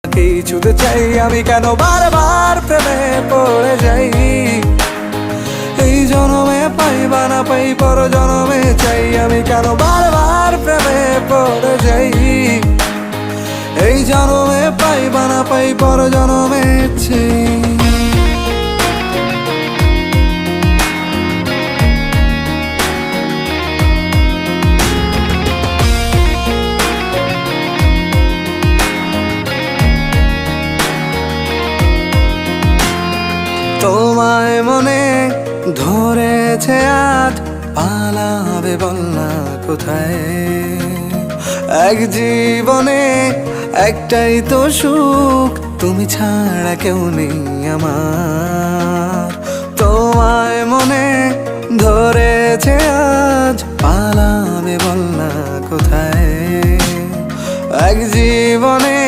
কিছুতে চাই আমি কেন বারবার প্রেমে পড়ে যাই। এই জনমে পাই বা না পাই পর জনমে চাই আমি কেন বারবার প্রেমে পড়ে যাই। এই জনমে পাই বা না পাই পর জনমে চাই। তোমায় মনে ধরেছে আজ, পালাবে বল না কোথায়। এক জীবনে একটাই তো সুখ, তুমি ছাড়া কেউ নেই আমার। তোমায় মনে ধরেছে আজ, পালাবে বল না কোথায়। এক জীবনে